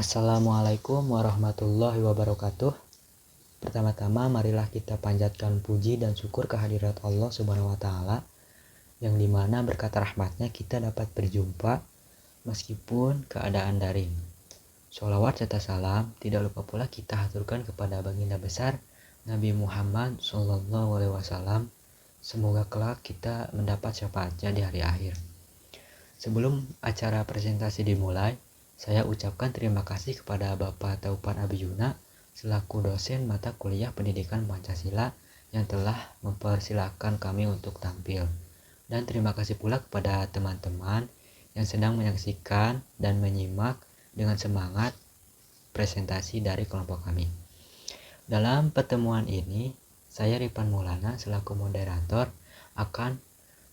Assalamualaikum warahmatullahi wabarakatuh. Pertama-tama marilah kita panjatkan puji dan syukur kehadirat Allah Subhanahu wa taala yang dimana berkat rahmatnya kita dapat berjumpa meskipun keadaan daring. Sholawat serta salam tidak lupa pula kita haturkan kepada baginda besar Nabi Muhammad SAW. Semoga kelak kita mendapat syafaatnya di hari akhir. Sebelum acara presentasi dimulai, saya ucapkan terima kasih kepada Bapak Taupan Abiyuna selaku dosen mata kuliah Pendidikan Pancasila yang telah mempersilahkan kami untuk tampil. Dan terima kasih pula kepada teman-teman yang sedang menyaksikan dan menyimak dengan semangat presentasi dari kelompok kami. Dalam pertemuan ini, saya Ripan Maulana selaku moderator akan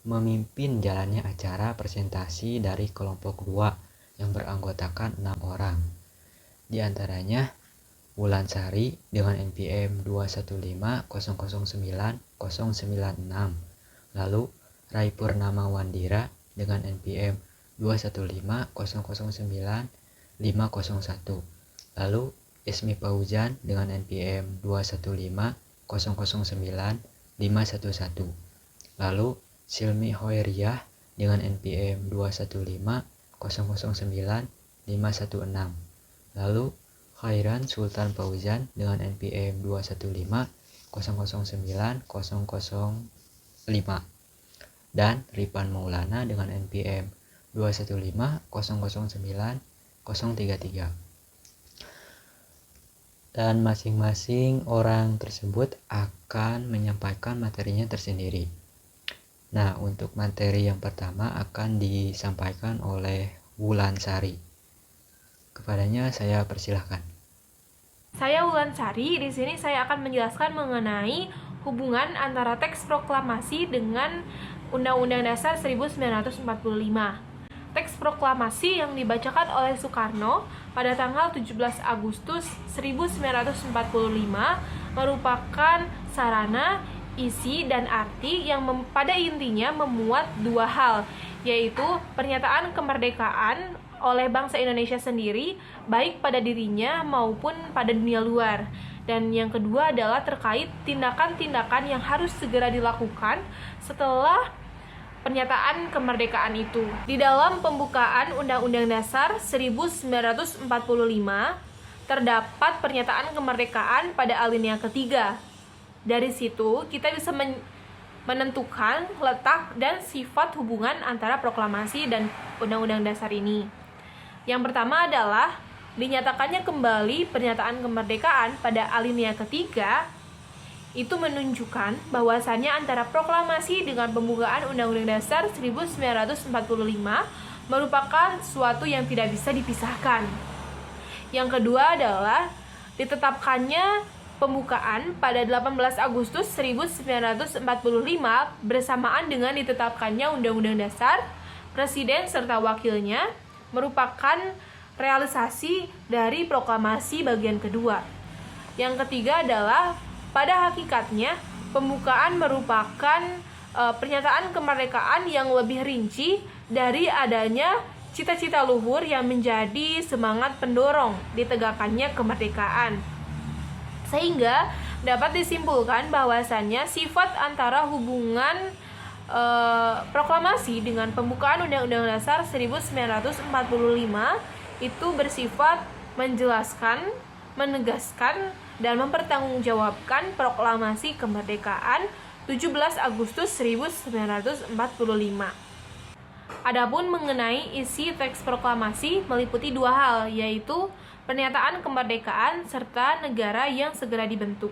memimpin jalannya acara presentasi dari kelompok 2 yang beranggotakan 6 orang. Di antaranya Wulan Sari dengan NPM 215009096, lalu Rai Purnama Wandira dengan NPM 215009501, lalu Ismi Fauzan dengan NPM 215009511, lalu Silmi Hoeriyah dengan NPM 215009516, lalu Khairan Sultan Fauzan dengan NPM 215009005, dan Ripan Maulana dengan NPM 215009033. Dan masing-masing orang tersebut akan menyampaikan materinya tersendiri. Nah, untuk materi yang pertama akan disampaikan oleh Wulan Sari. Kepadanya saya persilahkan. Saya Wulan Sari. Di sini saya akan menjelaskan mengenai hubungan antara teks proklamasi dengan Undang-Undang Dasar 1945. Teks proklamasi yang dibacakan oleh Soekarno pada tanggal 17 Agustus 1945 merupakan sarana, isi, dan arti yang pada intinya memuat dua hal, yaitu pernyataan kemerdekaan oleh bangsa Indonesia sendiri, baik pada dirinya maupun pada dunia luar. Dan yang kedua adalah terkait tindakan-tindakan yang harus segera dilakukan setelah pernyataan kemerdekaan itu. Di dalam pembukaan Undang-Undang Dasar 1945 terdapat pernyataan kemerdekaan pada alinea ketiga. Dari situ kita bisa menentukan letak dan sifat hubungan antara proklamasi dan Undang-Undang Dasar ini. Yang pertama adalah dinyatakannya kembali pernyataan kemerdekaan pada alinea ketiga. Itu menunjukkan bahwasannya antara proklamasi dengan pembukaan Undang-Undang Dasar 1945 merupakan suatu yang tidak bisa dipisahkan. Yang kedua adalah ditetapkannya pembukaan pada 18 Agustus 1945 bersamaan dengan ditetapkannya Undang-Undang Dasar, Presiden serta wakilnya merupakan realisasi dari proklamasi bagian kedua. Yang ketiga adalah pada hakikatnya pembukaan merupakan pernyataan kemerdekaan yang lebih rinci dari adanya cita-cita luhur yang menjadi semangat pendorong ditegakkannya kemerdekaan. Sehingga dapat disimpulkan bahwasannya sifat antara hubungan proklamasi dengan pembukaan Undang-Undang Dasar 1945 itu bersifat menjelaskan, menegaskan, dan mempertanggungjawabkan proklamasi kemerdekaan 17 Agustus 1945. Adapun mengenai isi teks proklamasi meliputi dua hal, yaitu pernyataan kemerdekaan serta negara yang segera dibentuk.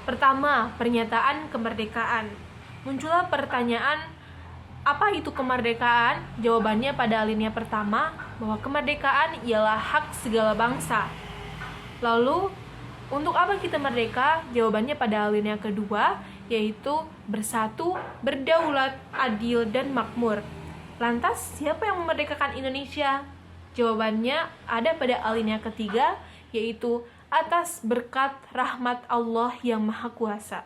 Pertama, pernyataan kemerdekaan. Muncullah pertanyaan, apa itu kemerdekaan? Jawabannya pada alinea pertama bahwa kemerdekaan ialah hak segala bangsa. Lalu, untuk apa kita merdeka? Jawabannya pada alinea kedua, yaitu bersatu, berdaulat, adil, dan makmur. Lantas, siapa yang memerdekakan Indonesia? Jawabannya ada pada alinea ketiga, yaitu atas berkat rahmat Allah yang Maha Kuasa.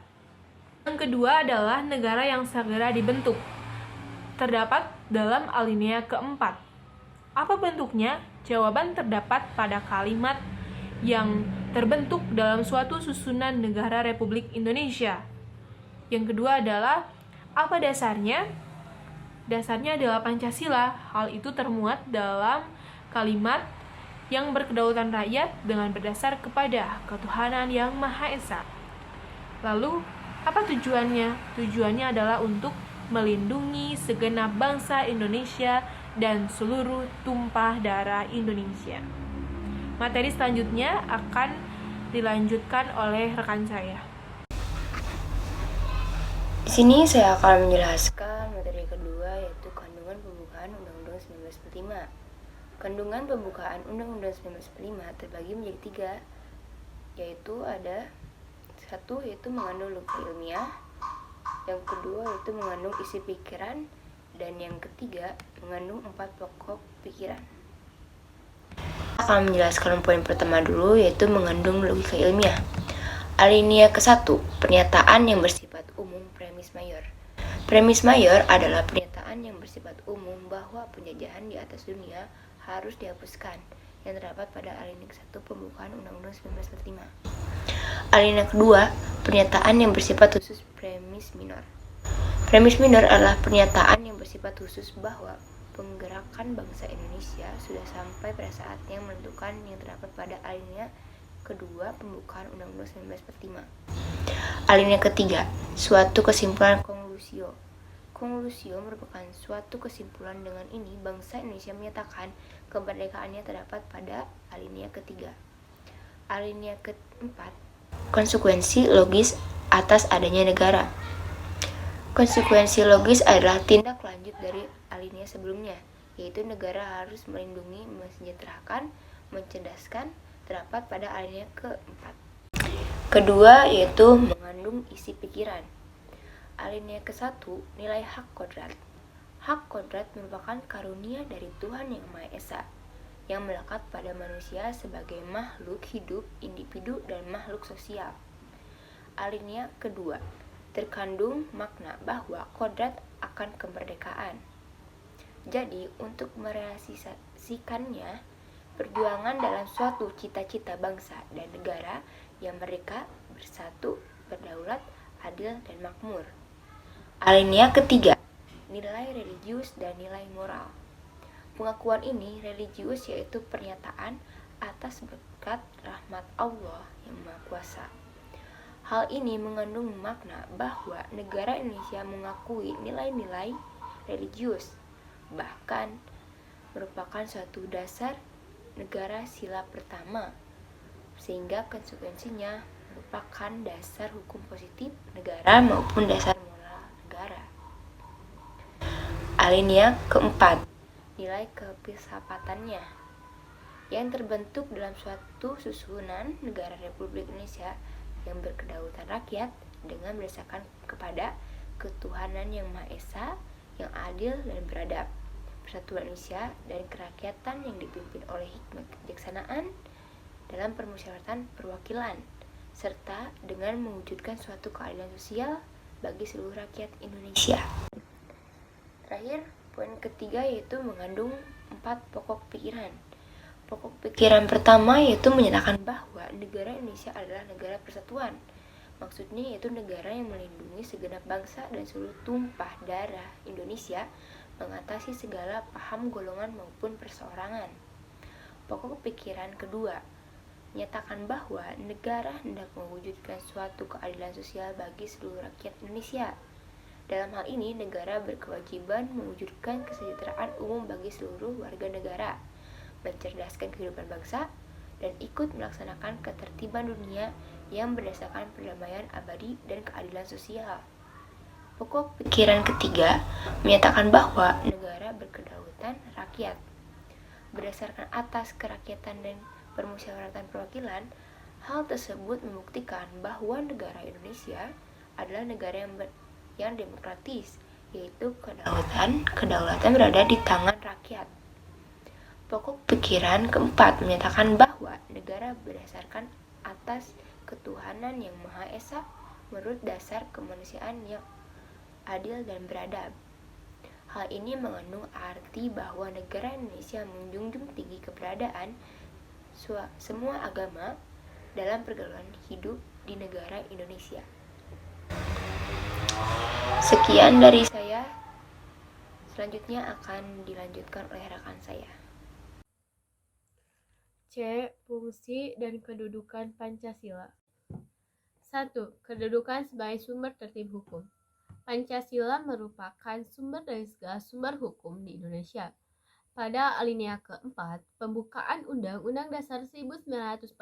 Yang kedua adalah negara yang segera dibentuk. Terdapat dalam alinea keempat. Apa bentuknya? Jawaban terdapat pada kalimat yang terbentuk dalam suatu susunan negara Republik Indonesia. Yang kedua adalah, apa dasarnya? Dasarnya adalah Pancasila. Hal itu termuat dalam kalimat yang berkedaulatan rakyat dengan berdasar kepada ketuhanan yang Maha Esa. Lalu, apa tujuannya? Tujuannya adalah untuk melindungi segenap bangsa Indonesia dan seluruh tumpah darah Indonesia. Materi selanjutnya akan dilanjutkan oleh rekan saya. Di sini saya akan menjelaskan materi kedua, yaitu kandungan pembukaan Undang-Undang 1945. Kandungan pembukaan Undang-Undang 1945 terbagi menjadi 3, yaitu ada 1 yaitu mengandung logika ilmiah, yang kedua yaitu mengandung isi pikiran, dan yang ketiga mengandung 4 pokok pikiran. Saya akan menjelaskan poin pertama dulu, yaitu mengandung logika ilmiah. Alinea ke-1, pernyataan yang bersifat umum premis mayor. Premis mayor adalah pernyataan yang bersifat umum bahwa penjajahan di atas dunia harus dihapuskan, yang terdapat pada alinea ke-1 pembukaan Undang-Undang 1945. Alinea kedua, pernyataan yang bersifat khusus premis minor. Premis minor adalah pernyataan yang bersifat khusus bahwa penggerakan bangsa Indonesia sudah sampai pada saatnya menentukan, yang terdapat pada alinea kedua pembukaan Undang-Undang 1945. Alinea ketiga, suatu kesimpulan konklusio. Konklusio merupakan suatu kesimpulan. Dengan ini bangsa Indonesia menyatakan kemerdekaannya terdapat pada alinea ketiga. Alinea keempat, konsekuensi logis atas adanya negara. Konsekuensi logis adalah tindak lanjut dari alinea sebelumnya, yaitu negara harus melindungi, mensejahterakan, mencerdaskan, terdapat pada alinea keempat. Kedua yaitu mengandung isi pikiran. Alinea ke-1, nilai hak kodrat. Hak kodrat merupakan karunia dari Tuhan Yang Maha Esa yang melekat pada manusia sebagai makhluk hidup, individu, dan makhluk sosial. Alinea kedua, terkandung makna bahwa kodrat akan kemerdekaan. Jadi, untuk merealisasikannya, perjuangan dalam suatu cita-cita bangsa dan negara yang merdeka, bersatu, berdaulat, adil, dan makmur. Alinea ketiga, nilai religius dan nilai moral. Pengakuan ini religius, yaitu pernyataan atas berkat rahmat Allah yang Maha Kuasa. Hal ini mengandung makna bahwa negara Indonesia mengakui nilai-nilai religius, bahkan merupakan suatu dasar negara sila pertama, sehingga konsekuensinya merupakan dasar hukum positif negara maupun dasar moral negara. Alinea keempat, nilai kefilsafatannya, yang terbentuk dalam suatu susunan negara Republik Indonesia yang berkedaulatan rakyat dengan berdasarkan kepada ketuhanan yang Maha Esa, yang adil dan beradab, persatuan Indonesia dan kerakyatan yang dipimpin oleh hikmat kebijaksanaan dalam permusyawaratan perwakilan, serta dengan mewujudkan suatu keadilan sosial bagi seluruh rakyat Indonesia. Terakhir, poin ketiga yaitu mengandung 4 pokok pikiran. Pokok pikiran pertama yaitu menyatakan bahwa negara Indonesia adalah negara persatuan. Maksudnya yaitu negara yang melindungi segenap bangsa dan seluruh tumpah darah Indonesia, mengatasi segala paham golongan maupun perseorangan. Pokok pikiran kedua menyatakan bahwa negara hendak mewujudkan suatu keadilan sosial bagi seluruh rakyat Indonesia. Dalam hal ini, negara berkewajiban mewujudkan kesejahteraan umum bagi seluruh warga negara, mencerdaskan kehidupan bangsa, dan ikut melaksanakan ketertiban dunia yang berdasarkan perdamaian abadi dan keadilan sosial. Pokok pikiran ketiga menyatakan bahwa negara berkedaulatan rakyat. Berdasarkan atas kerakyatan dan permusyawaratan perwakilan, hal tersebut membuktikan bahwa negara Indonesia adalah negara yang demokratis, yaitu kedaulatan berada di tangan rakyat. Pokok pikiran keempat menyatakan bahwa negara berdasarkan atas ketuhanan yang Maha Esa menurut dasar kemanusiaan yang adil dan beradab. Hal ini mengandung arti bahwa negara Indonesia menjunjung tinggi keberadaan semua agama dalam pergaulan hidup di negara Indonesia. Sekian dari saya. Selanjutnya akan dilanjutkan oleh rekan saya. C. Fungsi dan kedudukan Pancasila. 1. Kedudukan sebagai sumber tertib hukum. Pancasila merupakan sumber dari segala sumber hukum di Indonesia. Pada alinea keempat, pembukaan Undang-Undang Dasar 1945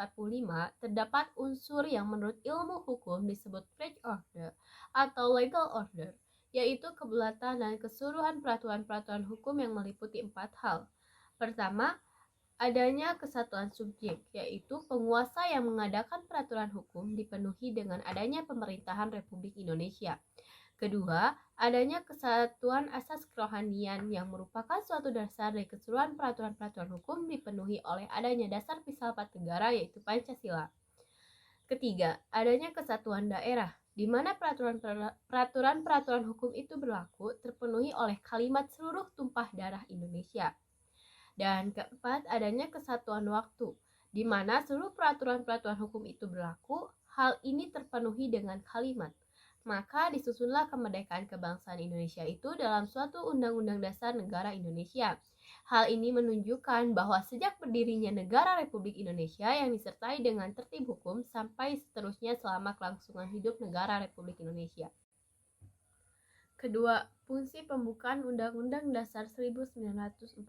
terdapat unsur yang menurut ilmu hukum disebut strict order atau legal order, yaitu kebulatan dan keseluruhan peraturan-peraturan hukum yang meliputi 4 hal. Pertama, adanya kesatuan subjek, yaitu penguasa yang mengadakan peraturan hukum dipenuhi dengan adanya pemerintahan Republik Indonesia. Kedua, adanya kesatuan asas kerohanian yang merupakan suatu dasar dari keseluruhan peraturan-peraturan hukum dipenuhi oleh adanya dasar filsafat negara yaitu Pancasila. Ketiga, adanya kesatuan daerah, di mana peraturan-peraturan hukum itu berlaku terpenuhi oleh kalimat seluruh tumpah darah Indonesia. Dan keempat, adanya kesatuan waktu, di mana seluruh peraturan-peraturan hukum itu berlaku. Hal ini terpenuhi dengan kalimat, maka disusunlah kemerdekaan kebangsaan Indonesia itu dalam suatu Undang-Undang Dasar Negara Indonesia. Hal ini menunjukkan bahwa sejak berdirinya negara Republik Indonesia yang disertai dengan tertib hukum sampai seterusnya selama kelangsungan hidup negara Republik Indonesia. Kedua, fungsi pembukaan Undang-Undang Dasar 1945.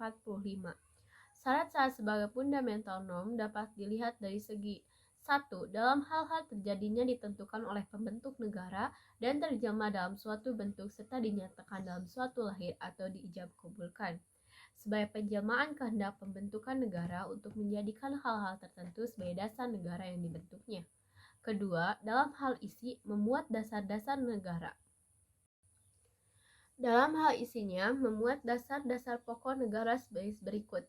Syarat-syarat sebagai fundamental norm dapat dilihat dari segi 1. Dalam hal-hal terjadinya ditentukan oleh pembentuk negara dan terjemah dalam suatu bentuk serta dinyatakan dalam suatu lahir atau diijab kabulkan sebagai penjelmaan kehendak pembentukan negara untuk menjadikan hal-hal tertentu sebagai dasar negara yang dibentuknya. Kedua, dalam hal isi memuat dasar-dasar negara. Dalam hal isinya, memuat dasar-dasar pokok negara sebagai berikut.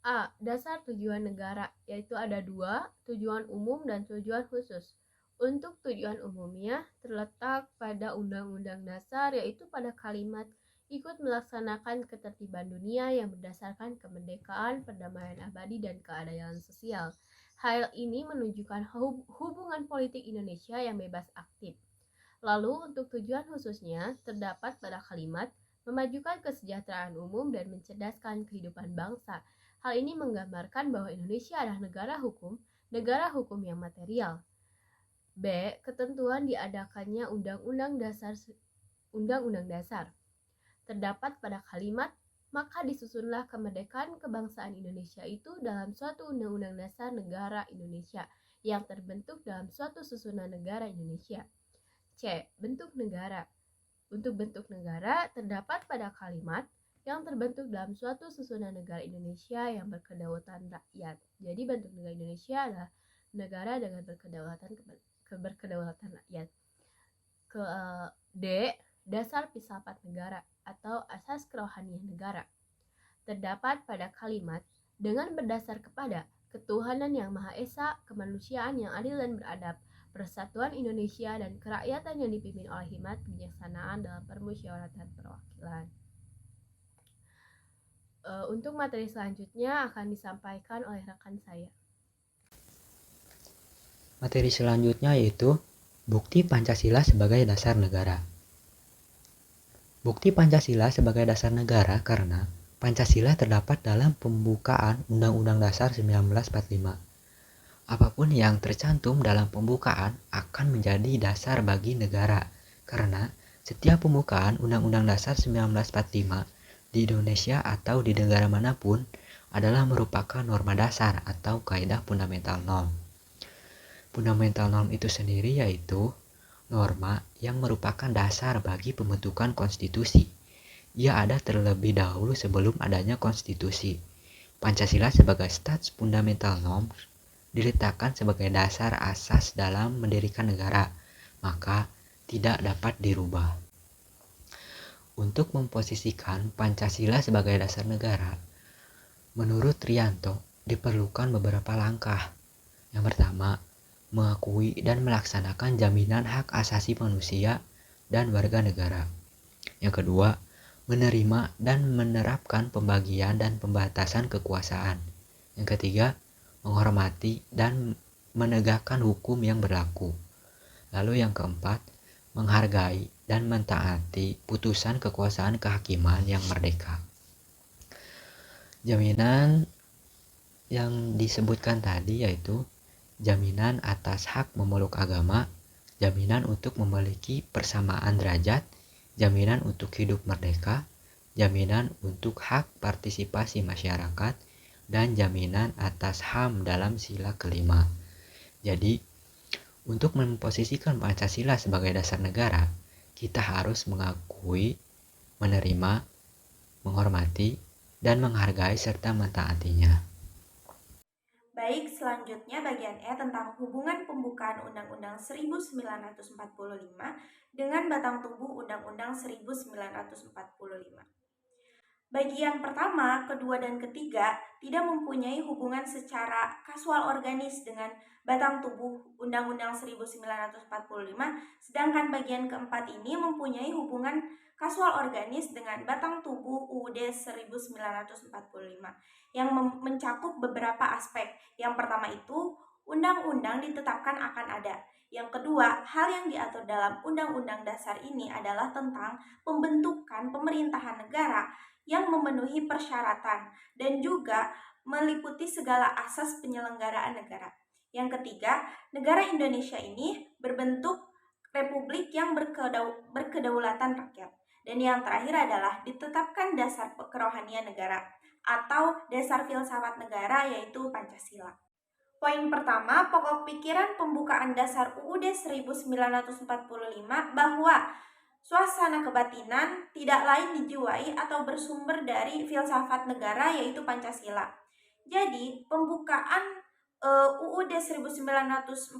A. Dasar tujuan negara, yaitu ada 2, tujuan umum dan tujuan khusus. Untuk tujuan umumnya terletak pada Undang-Undang Dasar, yaitu pada kalimat ikut melaksanakan ketertiban dunia yang berdasarkan kemerdekaan, perdamaian abadi, dan keadilan sosial. Hal ini menunjukkan hubungan politik Indonesia yang bebas aktif. Lalu untuk tujuan khususnya terdapat pada kalimat memajukan kesejahteraan umum dan mencerdaskan kehidupan bangsa. Hal ini menggambarkan bahwa Indonesia adalah negara hukum yang material. B. Ketentuan diadakannya Undang-Undang Dasar. Terdapat pada kalimat, maka disusunlah kemerdekaan kebangsaan Indonesia itu dalam suatu Undang-Undang Dasar Negara Indonesia yang terbentuk dalam suatu susunan negara Indonesia. C. Bentuk negara. Untuk bentuk negara terdapat pada kalimat yang terbentuk dalam suatu susunan negara Indonesia yang berkedaulatan rakyat. Jadi bentuk negara Indonesia adalah negara dengan berkedaulatan rakyat. D. Dasar filsafat negara atau asas kerohanian negara. Terdapat pada kalimat dengan berdasar kepada ketuhanan yang Maha Esa, kemanusiaan yang adil dan beradab, persatuan Indonesia dan kerakyatan yang dipimpin oleh hikmat kebijaksanaan dalam permusyawaratan perwakilan. Untuk materi selanjutnya akan disampaikan oleh rekan saya. Materi selanjutnya yaitu bukti Pancasila sebagai dasar negara. Bukti Pancasila sebagai dasar negara karena Pancasila terdapat dalam pembukaan Undang-Undang Dasar 1945. Apapun yang tercantum dalam pembukaan akan menjadi dasar bagi negara, karena setiap pembukaan Undang-Undang Dasar 1945 di Indonesia atau di negara manapun adalah merupakan norma dasar atau kaidah fundamental norm. Fundamental norm itu sendiri yaitu norma yang merupakan dasar bagi pembentukan konstitusi. Ia ada terlebih dahulu sebelum adanya konstitusi. Pancasila sebagai stats fundamental norm diletakkan sebagai dasar asas dalam mendirikan negara, maka tidak dapat dirubah. Untuk memposisikan Pancasila sebagai dasar negara, menurut Trianto diperlukan beberapa langkah. Yang pertama, mengakui dan melaksanakan jaminan hak asasi manusia dan warga negara. Yang kedua, menerima dan menerapkan pembagian dan pembatasan kekuasaan. Yang ketiga, menghormati dan menegakkan hukum yang berlaku. Lalu yang keempat, menghargai dan mentaati putusan kekuasaan kehakiman yang merdeka. Jaminan yang disebutkan tadi yaitu jaminan atas hak memeluk agama, jaminan untuk memiliki persamaan derajat, jaminan untuk hidup merdeka, jaminan untuk hak partisipasi masyarakat, dan jaminan atas HAM dalam sila kelima. Jadi, untuk memposisikan Pancasila sebagai dasar negara, kita harus mengakui, menerima, menghormati, dan menghargai serta mentaatinya. Baik, selanjutnya bagian E tentang hubungan pembukaan Undang-Undang 1945 dengan batang tubuh Undang-Undang 1945. Bagian pertama, kedua, dan ketiga tidak mempunyai hubungan secara kasual organis dengan batang tubuh Undang-Undang 1945, sedangkan bagian keempat ini mempunyai hubungan kasual organis dengan batang tubuh UUD 1945 yang mencakup beberapa aspek. Yang pertama itu, undang-undang ditetapkan akan ada. Yang kedua, hal yang diatur dalam Undang-Undang Dasar ini adalah tentang pembentukan pemerintahan negara yang memenuhi persyaratan dan juga meliputi segala asas penyelenggaraan negara. Yang ketiga, negara Indonesia ini berbentuk republik yang berkedaulatan rakyat. Dan yang terakhir adalah ditetapkan dasar kerohanian negara atau dasar filsafat negara, yaitu Pancasila. Poin pertama, pokok pikiran pembukaan dasar UUD 1945 bahwa suasana kebatinan tidak lain dijiwai atau bersumber dari filsafat negara, yaitu Pancasila. Jadi, pembukaan UUD 1945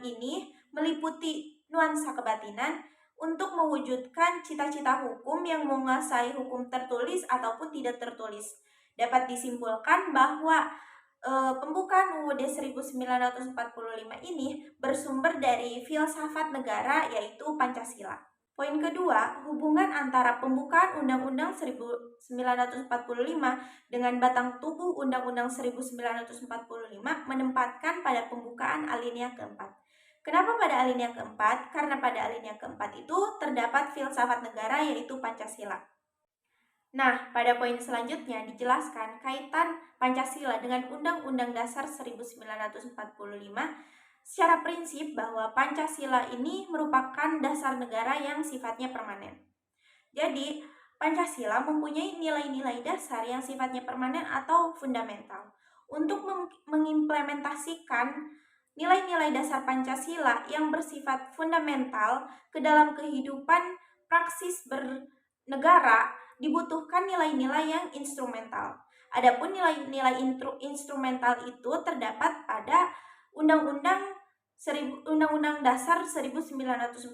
ini meliputi nuansa kebatinan untuk mewujudkan cita-cita hukum yang menguasai hukum tertulis ataupun tidak tertulis. Dapat disimpulkan bahwa pembukaan UUD 1945 ini bersumber dari filsafat negara, yaitu Pancasila. Poin kedua, hubungan antara pembukaan Undang-Undang 1945 dengan batang tubuh Undang-Undang 1945 menempatkan pada pembukaan alinea keempat. Kenapa pada alinea keempat? Karena pada alinea keempat itu terdapat filsafat negara, yaitu Pancasila. Nah, pada poin selanjutnya dijelaskan kaitan Pancasila dengan Undang-Undang Dasar 1945 secara prinsip bahwa Pancasila ini merupakan dasar negara yang sifatnya permanen. Jadi, Pancasila mempunyai nilai-nilai dasar yang sifatnya permanen atau fundamental. Untuk mengimplementasikan nilai-nilai dasar Pancasila yang bersifat fundamental ke dalam kehidupan praksis bernegara, dibutuhkan nilai-nilai yang instrumental. Adapun nilai-nilai instrumental itu terdapat pada Undang-Undang Dasar 1945.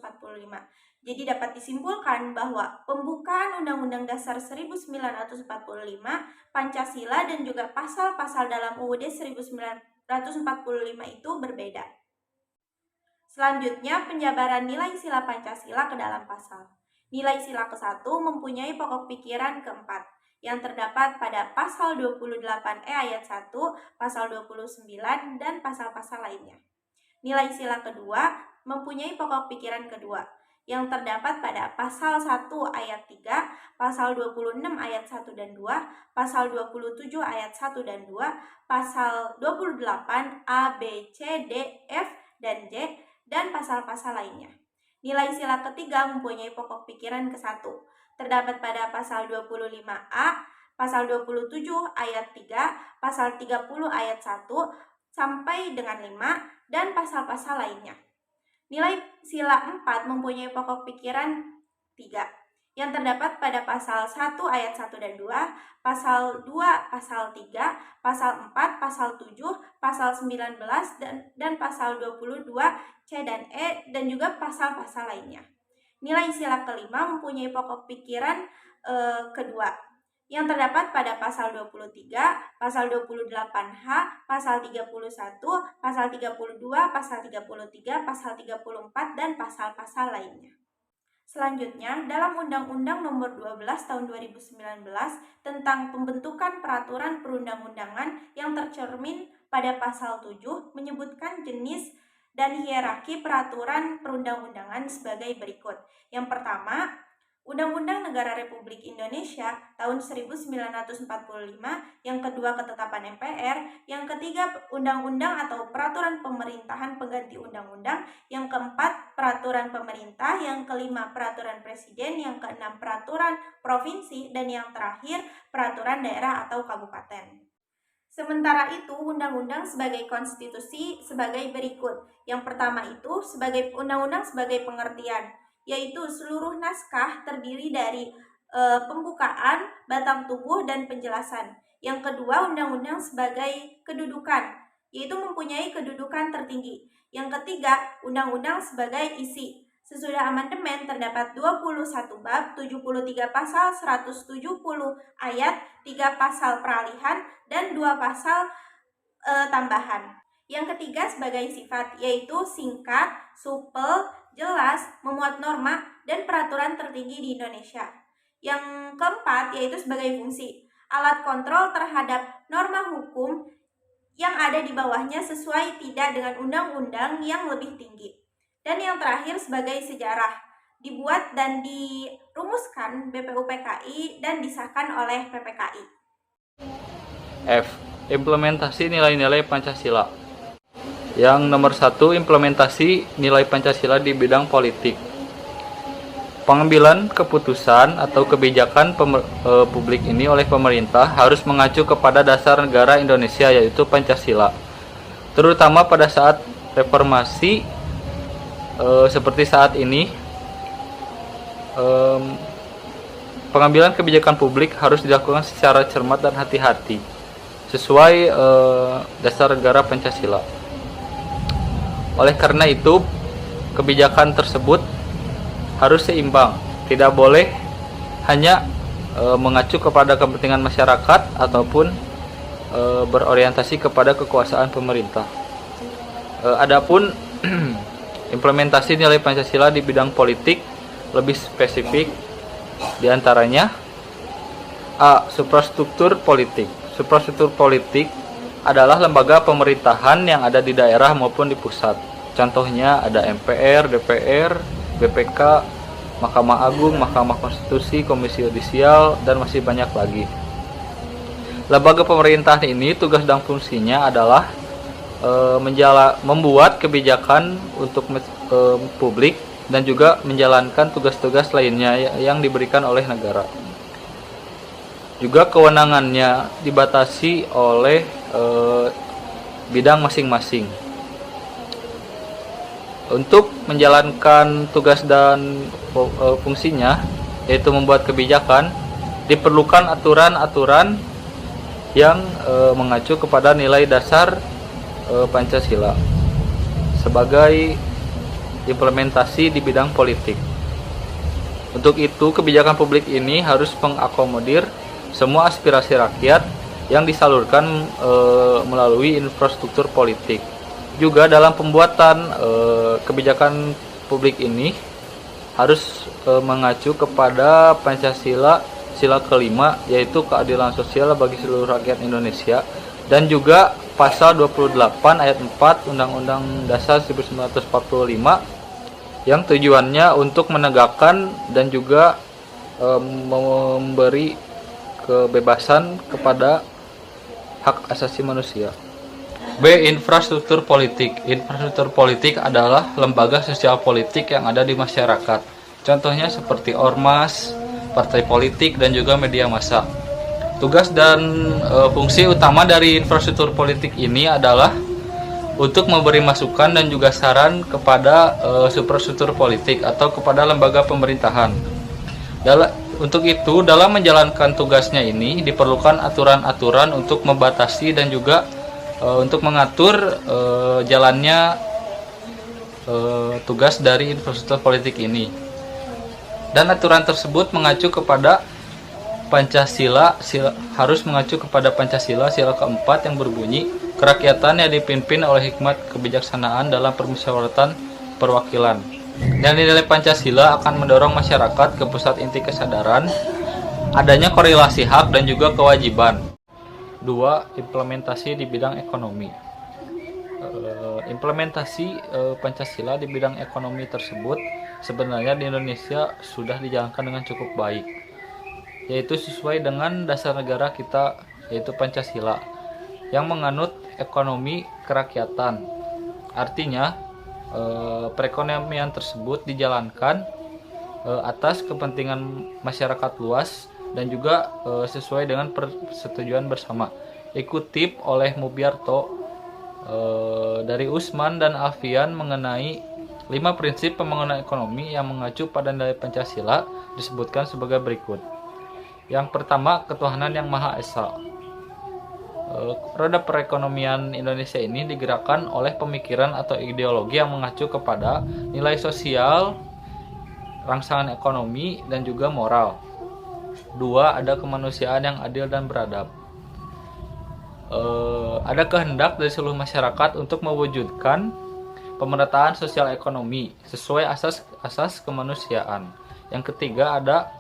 Jadi dapat disimpulkan bahwa pembukaan Undang-Undang Dasar 1945, Pancasila, dan juga pasal-pasal dalam UUD 1945 itu berbeda. Selanjutnya, penjabaran nilai sila Pancasila ke dalam pasal. Nilai sila ke-1 mempunyai pokok pikiran keempat yang terdapat pada pasal 28E ayat 1, pasal 29, dan pasal-pasal lainnya. Nilai sila kedua mempunyai pokok pikiran kedua yang terdapat pada pasal 1 ayat 3, pasal 26 ayat 1 dan 2, pasal 27 ayat 1 dan 2, pasal 28 A, B, C, D, F, dan J, dan pasal-pasal lainnya. Nilai sila ketiga mempunyai pokok pikiran ke-1, terdapat pada pasal 25A, pasal 27 ayat 3, pasal 30 ayat 1 sampai dengan 5, dan pasal-pasal lainnya. Nilai sila 4 mempunyai pokok pikiran 3 yang terdapat pada pasal 1 ayat 1 dan 2, pasal 2, pasal 3, pasal 4, pasal 7, pasal 19, dan pasal 22 C dan E, dan juga pasal-pasal lainnya. Nilai sila kelima mempunyai pokok pikiran kedua yang terdapat pada pasal 23, pasal 28H, pasal 31, pasal 32, pasal 33, pasal 34, dan pasal-pasal lainnya. Selanjutnya, dalam Undang-Undang Nomor 12 Tahun 2019 tentang pembentukan peraturan perundang-undangan yang tercermin pada pasal 7 menyebutkan jenis dan hierarki peraturan perundang-undangan sebagai berikut. Yang pertama, Undang-Undang Negara Republik Indonesia tahun 1945, yang kedua Ketetapan MPR, yang ketiga Undang-Undang atau Peraturan Pemerintahan Pengganti Undang-Undang, yang keempat Peraturan Pemerintah, yang kelima Peraturan Presiden, yang keenam Peraturan Provinsi, dan yang terakhir Peraturan Daerah atau Kabupaten. Sementara itu, undang-undang sebagai konstitusi sebagai berikut. Yang pertama itu sebagai undang-undang sebagai pengertian, yaitu seluruh naskah terdiri dari pembukaan, batang tubuh, dan penjelasan. Yang kedua, undang-undang sebagai kedudukan, yaitu mempunyai kedudukan tertinggi. Yang ketiga, undang-undang sebagai isi. Sesudah amandemen terdapat 21 bab, 73 pasal, 170 ayat, 3 pasal peralihan, dan 2 pasal tambahan. Yang ketiga sebagai sifat, yaitu singkat, supel, jelas, memuat norma, dan peraturan tertinggi di Indonesia. Yang keempat yaitu sebagai fungsi, alat kontrol terhadap norma hukum yang ada di bawahnya sesuai tidak dengan undang-undang yang lebih tinggi. Dan yang terakhir sebagai sejarah, dibuat dan dirumuskan BPUPKI dan disahkan oleh PPKI. F. Implementasi nilai-nilai Pancasila. Yang nomor 1, implementasi nilai Pancasila di bidang politik. Pengambilan keputusan atau kebijakan publik ini oleh pemerintah harus mengacu kepada dasar negara Indonesia, yaitu Pancasila. Terutama pada saat reformasi seperti saat ini, pengambilan kebijakan publik harus dilakukan secara cermat dan hati-hati, sesuai dasar negara Pancasila. Oleh karena itu, kebijakan tersebut harus seimbang, tidak boleh hanya mengacu kepada kepentingan masyarakat ataupun berorientasi kepada kekuasaan pemerintah. Adapun implementasi nilai Pancasila di bidang politik lebih spesifik, diantaranya A. Suprastruktur politik. Suprastruktur politik adalah lembaga pemerintahan yang ada di daerah maupun di pusat. Contohnya ada MPR, DPR, BPK, Mahkamah Agung, Mahkamah Konstitusi, Komisi Yudisial, dan masih banyak lagi. Lembaga pemerintahan ini tugas dan fungsinya adalah membuat kebijakan untuk publik dan juga menjalankan tugas-tugas lainnya yang diberikan oleh negara. Juga kewenangannya dibatasi oleh bidang masing-masing. Untuk menjalankan tugas dan fungsinya, yaitu membuat kebijakan, diperlukan aturan-aturan yang mengacu kepada nilai dasar Pancasila sebagai implementasi di bidang politik. Untuk itu, kebijakan publik ini harus mengakomodir semua aspirasi rakyat yang disalurkan melalui infrastruktur politik. Juga dalam pembuatan kebijakan publik ini harus mengacu kepada Pancasila sila kelima, yaitu keadilan sosial bagi seluruh rakyat Indonesia, dan juga pasal 28 ayat 4 Undang-Undang Dasar 1945 yang tujuannya untuk menegakkan dan juga memberi kebebasan kepada hak asasi manusia. B. Infrastruktur politik. Infrastruktur politik adalah lembaga sosial politik yang ada di masyarakat. Contohnya seperti ormas, partai politik, dan juga media massa. Tugas dan fungsi utama dari infrastruktur politik ini adalah untuk memberi masukan dan juga saran kepada suprastruktur politik atau kepada lembaga pemerintahan. Untuk itu, dalam menjalankan tugasnya ini diperlukan aturan-aturan untuk membatasi dan juga untuk mengatur jalannya tugas dari infrastruktur politik ini. Dan aturan tersebut mengacu kepada harus mengacu kepada Pancasila sila keempat yang berbunyi, kerakyatan yang dipimpin oleh hikmat kebijaksanaan dalam permusyawaratan perwakilan. Nilai-nilai Pancasila akan mendorong masyarakat ke pusat inti kesadaran, adanya korelasi hak dan juga kewajiban. 2. Implementasi di bidang ekonomi. Implementasi Pancasila di bidang ekonomi tersebut sebenarnya di Indonesia sudah dijalankan dengan cukup baik, yaitu sesuai dengan dasar negara kita, yaitu Pancasila, yang menganut ekonomi kerakyatan. Artinya perekonomian tersebut dijalankan atas kepentingan masyarakat luas dan juga sesuai dengan persetujuan bersama. Dikutip oleh Mubyarto dari Usman dan Alfian mengenai 5 prinsip pembangunan ekonomi yang mengacu pada nilai Pancasila disebutkan sebagai berikut. Yang pertama, ketuhanan yang Maha Esa. Roda perekonomian Indonesia ini digerakkan oleh pemikiran atau ideologi yang mengacu kepada nilai sosial, rangsangan ekonomi, dan juga moral. 2. Ada kemanusiaan yang adil dan beradab. Ada kehendak dari seluruh masyarakat untuk mewujudkan pemerataan sosial ekonomi sesuai asas kemanusiaan. Yang ketiga, ada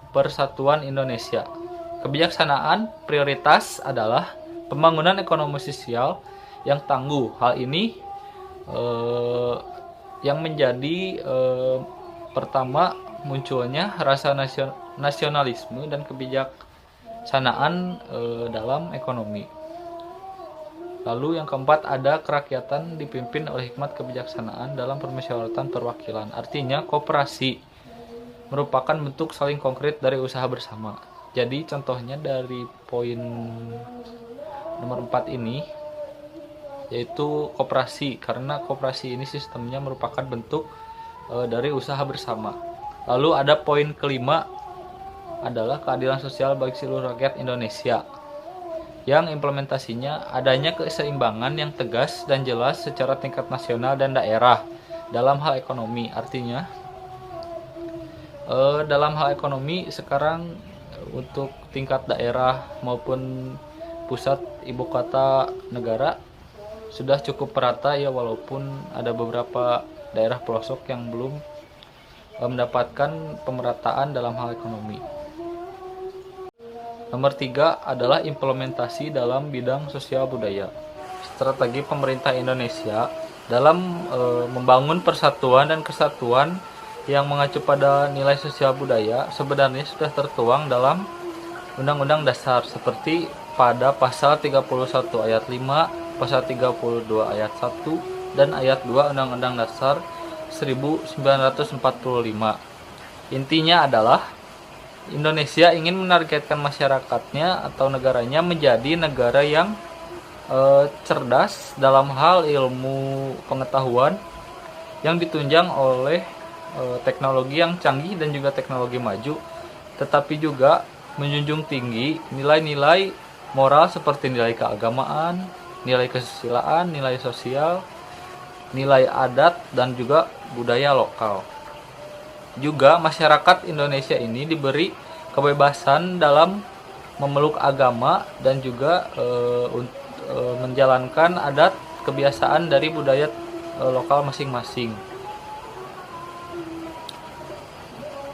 persatuan Indonesia. Kebijaksanaan prioritas adalah pembangunan ekonomi sosial yang tangguh. Hal ini yang menjadi pertama munculnya rasa nasionalisme dan kebijaksanaan dalam ekonomi. Lalu yang keempat, ada kerakyatan dipimpin oleh hikmat kebijaksanaan dalam permusyawaratan perwakilan. Artinya koperasi merupakan bentuk saling konkret dari usaha bersama. Jadi contohnya dari poin nomor 4 ini, yaitu koperasi, karena koperasi ini sistemnya merupakan bentuk dari usaha bersama. Lalu ada poin kelima, adalah keadilan sosial bagi seluruh rakyat Indonesia, yang implementasinya adanya keseimbangan yang tegas dan jelas secara tingkat nasional dan daerah dalam hal ekonomi. Artinya dalam hal ekonomi sekarang untuk tingkat daerah maupun pusat ibu kota negara sudah cukup merata ya, walaupun ada beberapa daerah pelosok yang belum mendapatkan pemerataan dalam hal ekonomi. Nomor 3 adalah implementasi dalam bidang sosial budaya. Strategi pemerintah Indonesia dalam membangun persatuan dan kesatuan yang mengacu pada nilai sosial budaya sebenarnya sudah tertuang dalam Undang-Undang Dasar seperti pada pasal 31 ayat 5, pasal 32 ayat 1, dan ayat 2 Undang-Undang Dasar 1945. Intinya adalah Indonesia ingin menargetkan masyarakatnya atau negaranya menjadi negara yang cerdas dalam hal ilmu pengetahuan yang ditunjang oleh teknologi yang canggih dan juga teknologi maju, tetapi juga menjunjung tinggi nilai-nilai moral seperti nilai keagamaan, nilai kesusilaan, nilai sosial, nilai adat, dan juga budaya lokal. Juga masyarakat Indonesia ini diberi kebebasan dalam memeluk agama dan juga menjalankan adat kebiasaan dari budaya lokal masing-masing.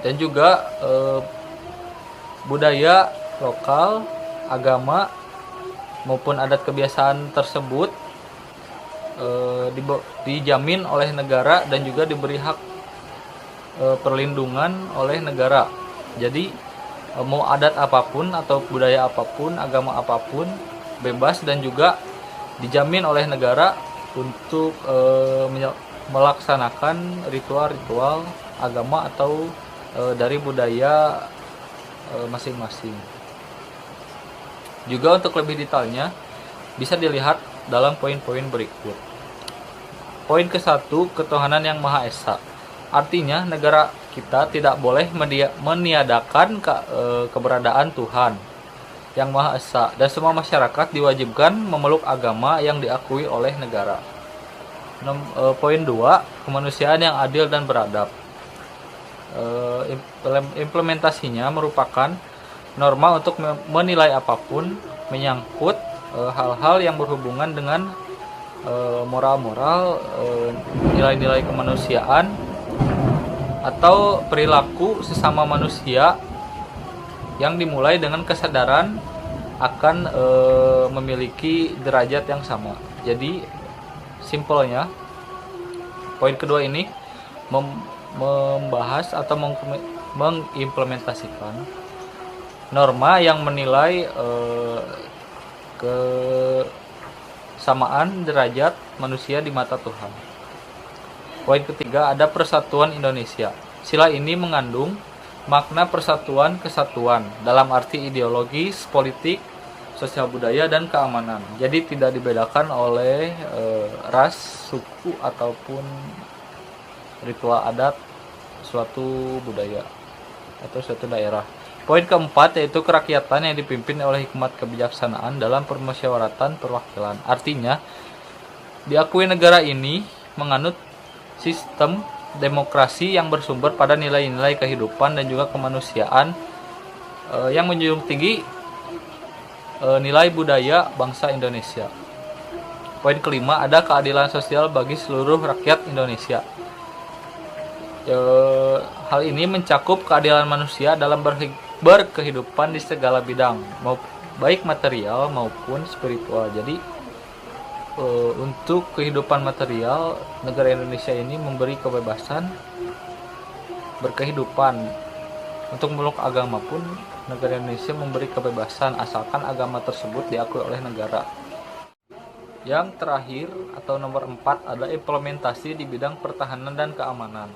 Dan juga budaya lokal, agama maupun adat kebiasaan tersebut dijamin oleh negara dan juga diberi hak perlindungan oleh negara. Jadi mau adat apapun atau budaya apapun, agama apapun, bebas dan juga dijamin oleh negara untuk melaksanakan ritual-ritual agama atau dari budaya masing-masing. Juga untuk lebih detailnya bisa dilihat dalam poin-poin berikut. Poin ke-1, ketuhanan yang Maha Esa. Artinya negara kita tidak boleh meniadakan keberadaan Tuhan yang Maha Esa, dan semua masyarakat diwajibkan memeluk agama yang diakui oleh negara. Poin 2, kemanusiaan yang adil dan beradab. Implementasinya merupakan norma untuk menilai apapun menyangkut hal-hal yang berhubungan dengan moral-moral, nilai-nilai kemanusiaan atau perilaku sesama manusia yang dimulai dengan kesadaran akan memiliki derajat yang sama. Jadi simpelnya poin kedua ini membahas atau mengimplementasikan norma yang menilai kesamaan derajat manusia di mata Tuhan. Poin ketiga ada persatuan Indonesia. Sila ini mengandung makna persatuan kesatuan dalam arti ideologis, politik, sosial budaya, dan keamanan. Jadi tidak dibedakan oleh ras, suku, ataupun ritual adat suatu budaya atau suatu daerah. Poin keempat yaitu kerakyatan yang dipimpin oleh hikmat kebijaksanaan dalam permusyawaratan perwakilan. Artinya, diakui negara ini menganut sistem demokrasi yang bersumber pada nilai-nilai kehidupan dan juga kemanusiaan yang menjunjung tinggi nilai budaya bangsa Indonesia. Poin kelima ada keadilan sosial bagi seluruh rakyat Indonesia. Hal ini mencakup keadilan manusia dalam berkehidupan di segala bidang, baik material maupun spiritual. Jadi untuk kehidupan material, negara Indonesia ini memberi kebebasan berkehidupan. Untuk meluk agama pun negara Indonesia memberi kebebasan asalkan agama tersebut diakui oleh negara. Yang terakhir atau nomor 4 ada implementasi di bidang pertahanan dan keamanan.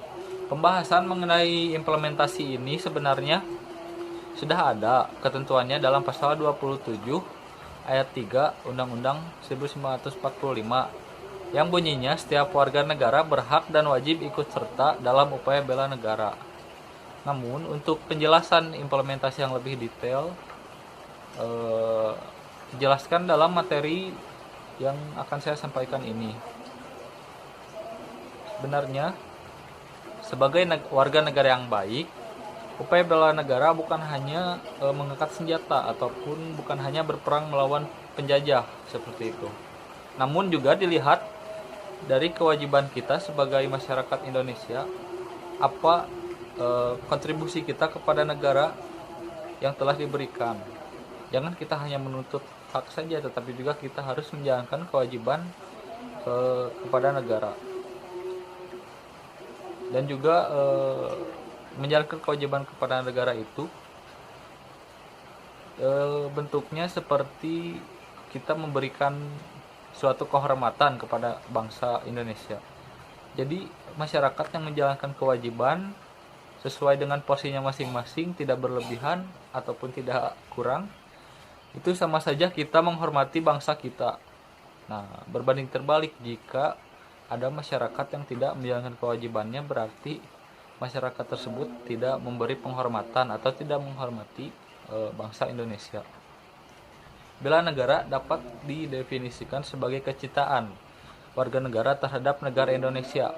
Pembahasan mengenai implementasi ini sebenarnya sudah ada ketentuannya dalam pasal 27 ayat 3 Undang-Undang 1945 yang bunyinya setiap warga negara berhak dan wajib ikut serta dalam upaya bela negara. Namun untuk penjelasan implementasi yang lebih detail dijelaskan dalam materi yang akan saya sampaikan ini. Sebenarnya sebagai warga negara yang baik, upaya bela negara bukan hanya mengangkat senjata ataupun bukan hanya berperang melawan penjajah seperti itu. Namun juga dilihat dari kewajiban kita sebagai masyarakat Indonesia, apa kontribusi kita kepada negara yang telah diberikan. Jangan kita hanya menuntut hak saja, tetapi juga kita harus menjalankan kewajiban kepada negara. Dan juga menjalankan kewajiban kepada negara itu bentuknya seperti kita memberikan suatu kehormatan kepada bangsa Indonesia. Jadi masyarakat yang menjalankan kewajiban sesuai dengan porsinya masing-masing, tidak berlebihan ataupun tidak kurang, itu sama saja kita menghormati bangsa kita. Nah, berbanding terbalik jika ada masyarakat yang tidak menjalankan kewajibannya, berarti masyarakat tersebut tidak memberi penghormatan atau tidak menghormati bangsa Indonesia. Bela negara dapat didefinisikan sebagai kecintaan warga negara terhadap negara Indonesia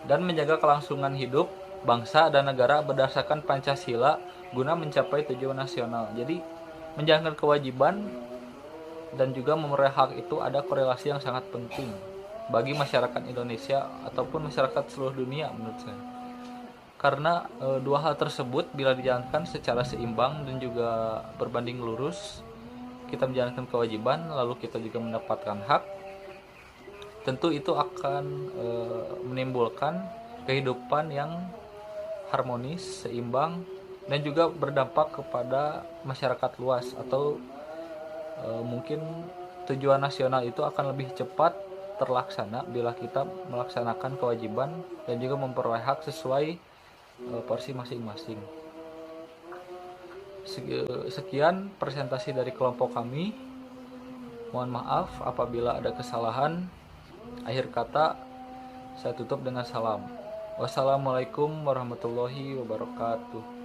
dan menjaga kelangsungan hidup bangsa dan negara berdasarkan Pancasila guna mencapai tujuan nasional. Jadi menjalankan kewajiban dan juga memenuhi hak itu ada korelasi yang sangat penting bagi masyarakat Indonesia ataupun masyarakat seluruh dunia menurut saya. Karena dua hal tersebut bila dijalankan secara seimbang dan juga berbanding lurus, kita menjalankan kewajiban lalu kita juga mendapatkan hak, tentu itu akan menimbulkan kehidupan yang harmonis, seimbang, dan juga berdampak kepada masyarakat luas atau mungkin tujuan nasional itu akan lebih cepat terlaksana bila kita melaksanakan kewajiban dan juga memperoleh hak sesuai porsi masing-masing. Sekian presentasi dari kelompok kami. Mohon maaf apabila ada kesalahan. Akhir kata saya tutup dengan salam. Wassalamualaikum warahmatullahi wabarakatuh.